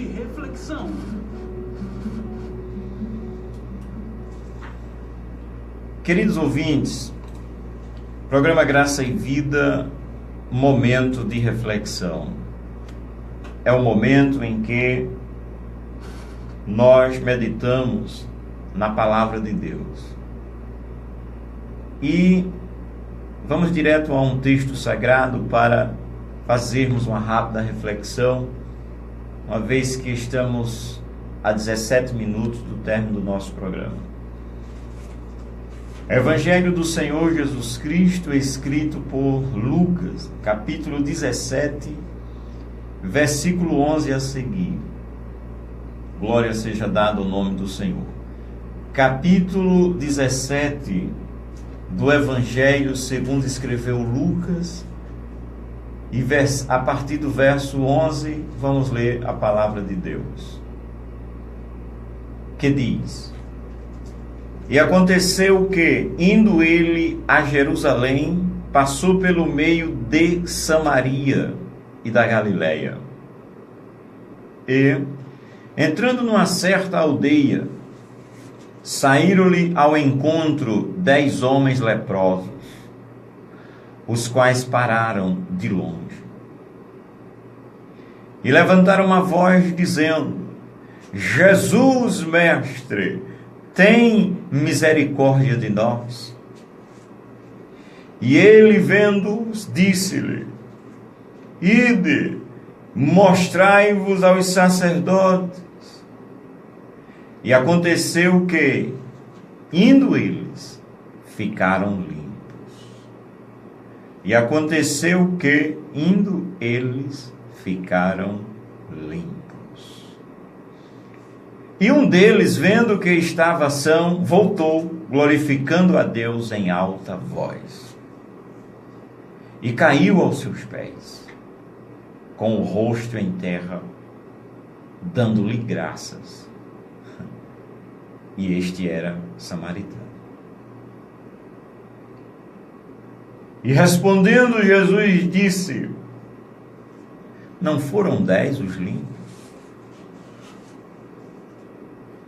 de reflexão. Queridos ouvintes, programa Graça e Vida, momento de reflexão. É o momento em que nós meditamos na palavra de Deus. E vamos direto a um texto sagrado para fazermos uma rápida reflexão, uma vez que estamos a 17 minutos do término do nosso programa. Evangelho do Senhor Jesus Cristo, escrito por Lucas, capítulo 17, versículo 11 a seguir. Glória seja dada ao nome do Senhor. Capítulo 17 do Evangelho segundo escreveu Lucas, e a partir do verso 11 vamos ler a palavra de Deus, que diz: E aconteceu que, indo ele a Jerusalém, passou pelo meio de Samaria e da Galileia. E, entrando numa certa aldeia, saíram-lhe ao encontro 10 homens leprosos, os quais pararam de longe. E levantaram uma voz dizendo: Jesus, mestre, tem misericórdia de nós. E ele, vendo-os, disse-lhe: Ide, mostrai-vos aos sacerdotes. E aconteceu que, indo eles, ficaram limpos. E aconteceu que, indo eles, ficaram limpos. E um deles, vendo que estava são, voltou, glorificando a Deus em alta voz. E caiu aos seus pés, com o rosto em terra, dando-lhe graças. E este era samaritano. E respondendo Jesus disse: Não foram 10 os limpos?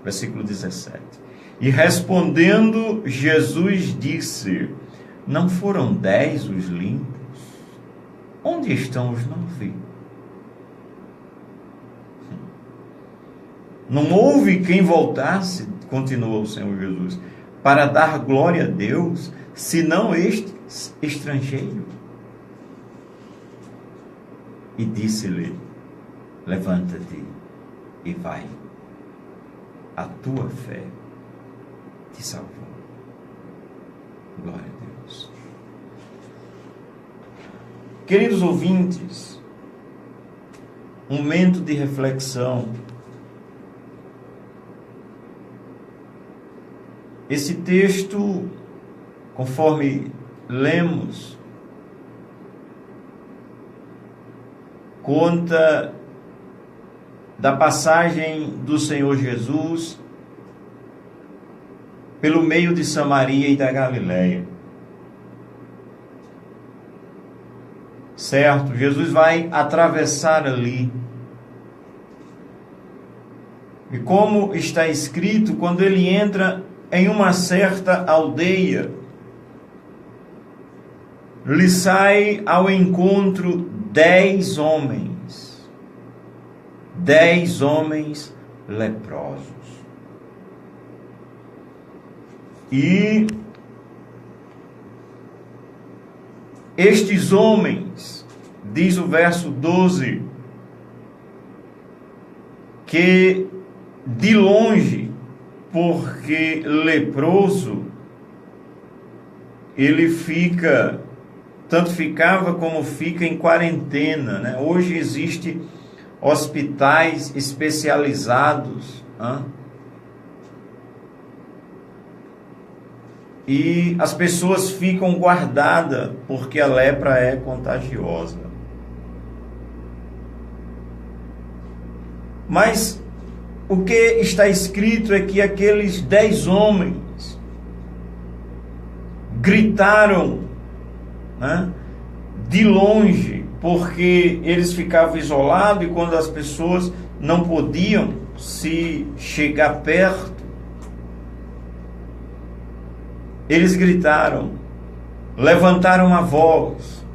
Versículo 17. E respondendo Jesus disse: Não foram 10 os limpos? Onde estão os 9? Não houve quem voltasse, continuou o Senhor Jesus, para dar glória a Deus, senão este estrangeiro. E disse-lhe: Levanta-te e vai, a tua fé te salvou. Glória a Deus. Queridos ouvintes, um momento de reflexão. Esse texto, conforme lemos, conta da passagem do Senhor Jesus pelo meio de Samaria e da Galileia. Certo? Jesus vai atravessar ali. E como está escrito, quando ele entra em uma certa aldeia, lhe sai ao encontro 10 homens. 10 homens leprosos. E estes homens, diz o verso 12, que de longe, porque leproso, ele fica, tanto ficava como fica em quarentena, né? Hoje existem hospitais especializados, e as pessoas ficam guardadas porque a lepra é contagiosa. Mas o que está escrito é que aqueles 10 homens gritaram, de longe, porque eles ficavam isolados e quando as pessoas não podiam se chegar perto, eles gritaram, levantaram a voz: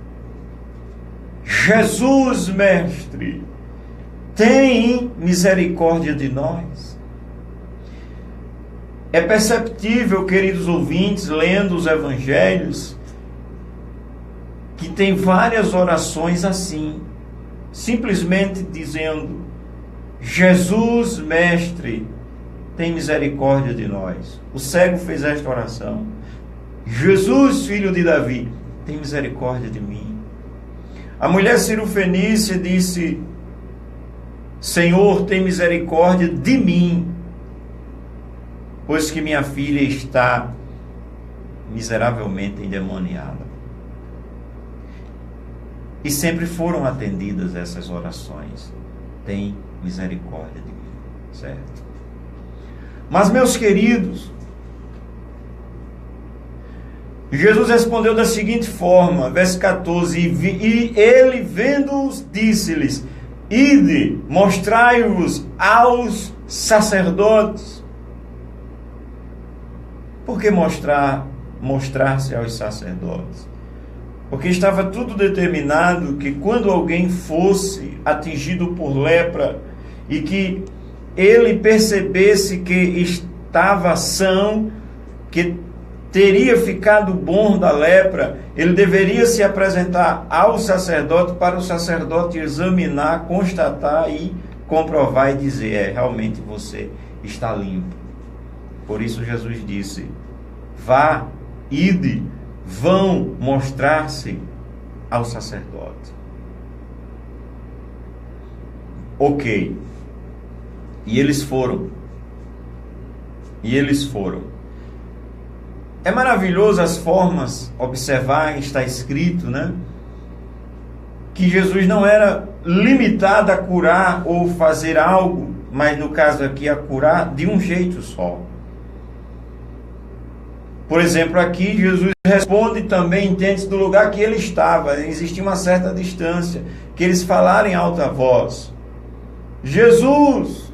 Jesus, mestre, tem misericórdia de nós. É perceptível, queridos ouvintes, lendo os evangelhos, que tem várias orações assim, simplesmente dizendo: Jesus, mestre, tem misericórdia de nós. O cego fez esta oração: Jesus, filho de Davi, tem misericórdia de mim. A mulher cirofenícia disse: Senhor, tem misericórdia de mim, pois que minha filha está miseravelmente endemoniada. E sempre foram atendidas essas orações: tem misericórdia de mim, certo? Mas, meus queridos, Jesus respondeu da seguinte forma, verso 14: E ele, vendo-os, disse-lhes: Ide, mostrai-vos aos sacerdotes. Por que mostrar-se aos sacerdotes? Porque estava tudo determinado que quando alguém fosse atingido por lepra e que ele percebesse que estava são, que teria ficado bom da lepra, ele deveria se apresentar ao sacerdote para o sacerdote examinar, constatar e comprovar e dizer: realmente você está limpo. Por isso Jesus disse: vá, ide, vão mostrar-se ao sacerdote. Ok. E eles foram. É maravilhoso as formas, observar, está escrito, né? Que Jesus não era limitado a curar ou fazer algo, mas no caso aqui a curar de um jeito só. Por exemplo, aqui Jesus responde também, entende-se do lugar que ele estava, existia uma certa distância, que eles falaram em alta voz: Jesus,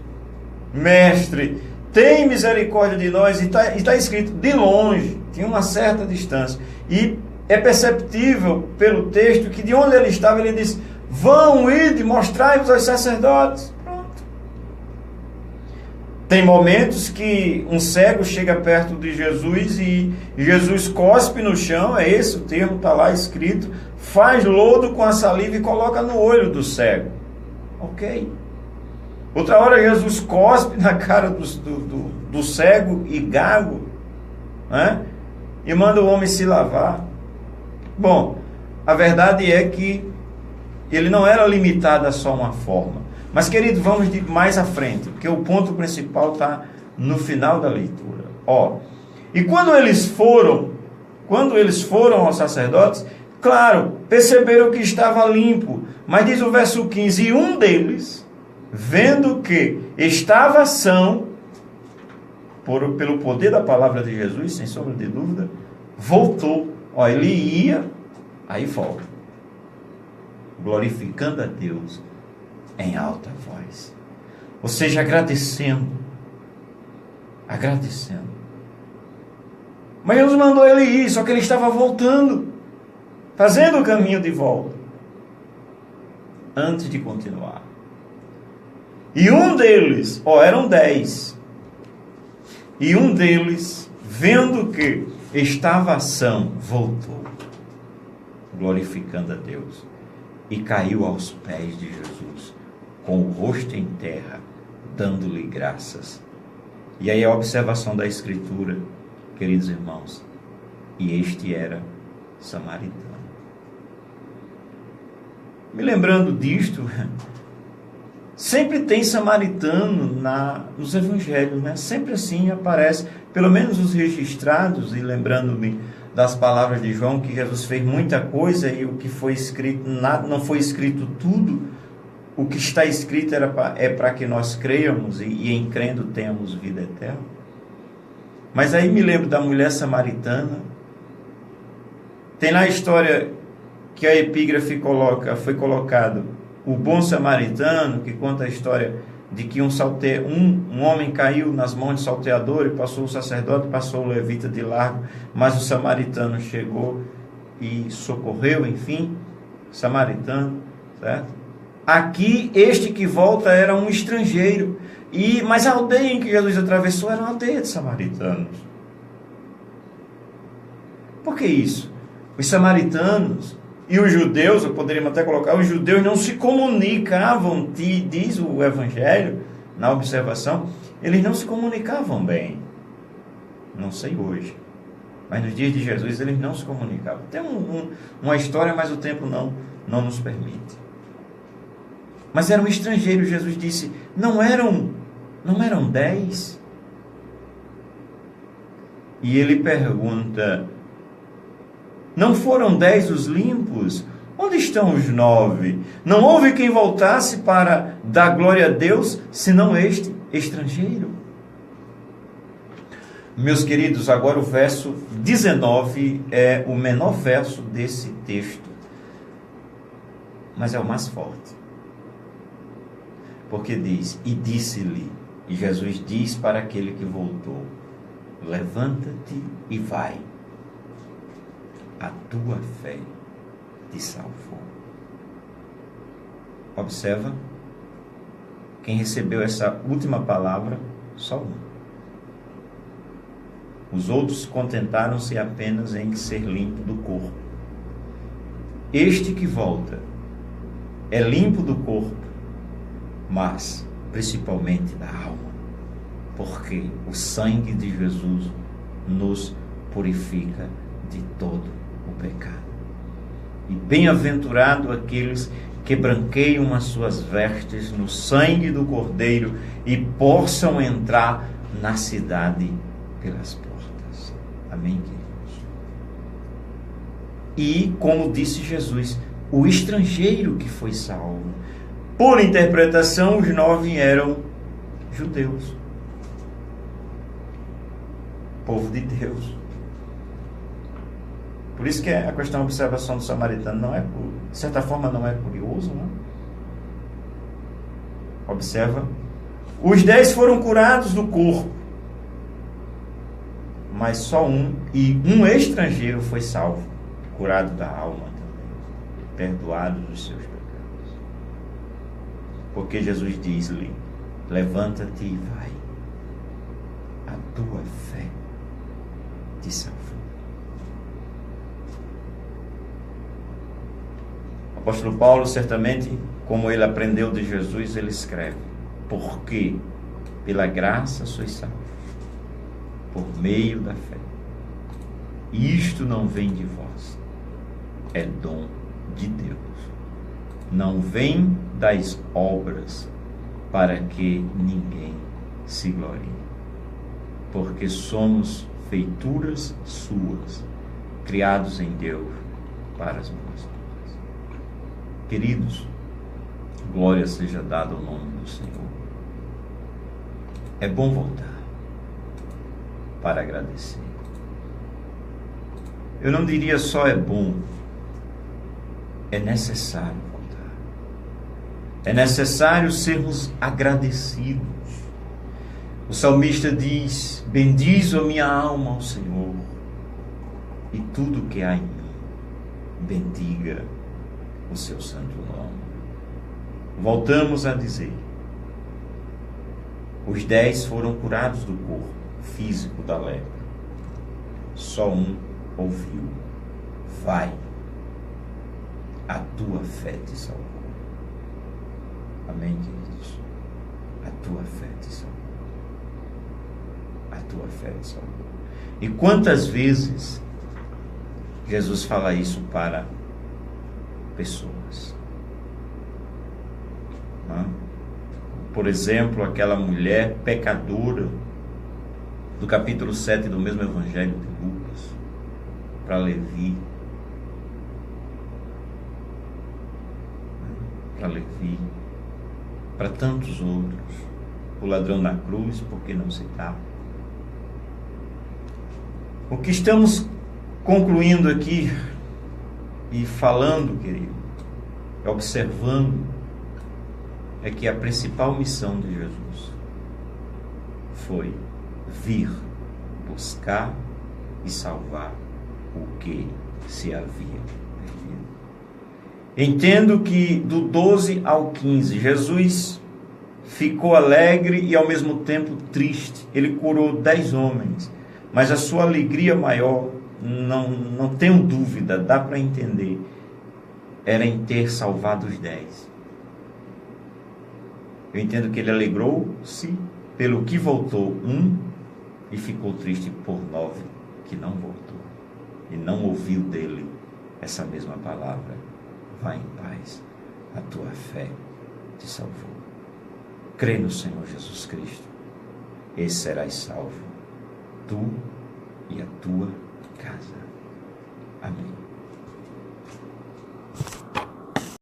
mestre, tem misericórdia de nós. E está escrito de longe, tinha uma certa distância. E é perceptível pelo texto que de onde ele estava, ele disse: vão, ide, mostrai-vos aos sacerdotes. Pronto. Tem momentos que um cego chega perto de Jesus e Jesus cospe no chão, é esse o termo, está lá escrito, faz lodo com a saliva e coloca no olho do cego. Ok. Outra hora Jesus cospe na cara do cego e gago, né? E manda o homem se lavar. Bom, a verdade é que ele não era limitado a só uma forma. Mas, querido, vamos mais à frente, porque o ponto principal está no final da leitura. E quando eles foram aos sacerdotes, claro, perceberam que estava limpo. Mas diz o verso 15, e um deles, vendo que estava são, pelo poder da palavra de Jesus, sem sombra de dúvida, voltou. Ele ia, aí volta, glorificando a Deus em alta voz. Ou seja, agradecendo. Mas Jesus mandou ele ir, só que ele estava voltando, fazendo o caminho de volta, antes de continuar. E um deles, eram 10, e um deles, vendo que estava são, voltou, glorificando a Deus, e caiu aos pés de Jesus, com o rosto em terra, dando-lhe graças. E aí a observação da Escritura, queridos irmãos, e este era samaritano. Me lembrando disto, sempre tem samaritano nos evangelhos, né? Sempre assim aparece, pelo menos os registrados, e lembrando-me das palavras de João, que Jesus fez muita coisa e o que foi escrito, não foi escrito tudo. O que está escrito é para que nós creiamos e em crendo tenhamos vida eterna. Mas aí me lembro da mulher samaritana. Tem lá a história que a epígrafe foi colocado: o bom samaritano, que conta a história de que um homem caiu nas mãos de salteador, e passou o sacerdote, passou o levita de largo, mas o samaritano chegou e socorreu, enfim, samaritano, certo? Aqui, este que volta era um estrangeiro, mas a aldeia em que Jesus atravessou era uma aldeia de samaritanos. Por que isso? Os samaritanos e os judeus, eu poderia até colocar, os judeus não se comunicavam, diz o Evangelho, na observação, eles não se comunicavam bem. Não sei hoje, mas nos dias de Jesus eles não se comunicavam. Tem uma história, mas o tempo não nos permite. Mas era um estrangeiro, Jesus disse, não eram 10? E ele pergunta, não foram 10 os limpos? Onde estão os 9? Não houve quem voltasse para dar glória a Deus, senão este estrangeiro. Meus queridos, agora o verso 19 é o menor verso desse texto, mas é o mais forte. Porque diz, e disse-lhe, e Jesus diz para aquele que voltou, levanta-te e vai, a tua fé te salvou. Observa, quem recebeu essa última palavra, só um. Os outros contentaram-se apenas em ser limpo do corpo. Este que volta é limpo do corpo, mas principalmente da alma, porque o sangue de Jesus nos purifica de todo o pecado. E bem-aventurado aqueles que branqueiam as suas vestes no sangue do Cordeiro e possam entrar na cidade pelas portas. Amém, queridos? E, como disse Jesus, o estrangeiro que foi salvo, por interpretação, os 9 eram judeus, povo de Deus. Por isso que a questão da observação do samaritano não é, de certa forma, não é curioso, não? Observa, os 10 foram curados do corpo, mas só um estrangeiro foi salvo, curado da alma também, perdoado dos seus pecados. Porque Jesus diz-lhe, levanta-te e vai, a tua fé te salvou. O apóstolo Paulo, certamente, como ele aprendeu de Jesus, ele escreve, porque pela graça sois salvos, por meio da fé. Isto não vem de vós, é dom de Deus. Não vem das obras, para que ninguém se glorie. Porque somos feituras suas, criados em Deus para as boas obras. Queridos, glória seja dada ao nome do Senhor. É bom voltar para agradecer. Eu não diria só é bom, é necessário voltar. É necessário sermos agradecidos. O salmista diz, bendize a minha alma ao Senhor, e tudo que há em mim, bendiga o seu santo nome. Voltamos a dizer, os 10 foram curados do corpo físico da lepra. Só um ouviu, vai, a tua fé te salvou. Amém, queridos? A tua fé te salvou. A tua fé te salvou. E quantas vezes Jesus fala isso para pessoas? Por exemplo, aquela mulher pecadora do capítulo 7 do mesmo Evangelho de Lucas, para Levi, para tantos outros, o ladrão na cruz, por que não citar? O que estamos concluindo aqui e falando, querido, observando, é que a principal missão de Jesus foi vir buscar e salvar o que se havia perdido. Entendo que do 12 ao 15, Jesus ficou alegre e ao mesmo tempo triste. Ele curou 10 homens, mas a sua alegria maior, não tenho dúvida, dá para entender, era em ter salvado os 10. Eu entendo que ele alegrou-se pelo que voltou um e ficou triste por 9 que não voltou e não ouviu dele essa mesma palavra: vai em paz, a tua fé te salvou. Crê no Senhor Jesus Cristo e serás salvo, tu e a tua casa. Amém.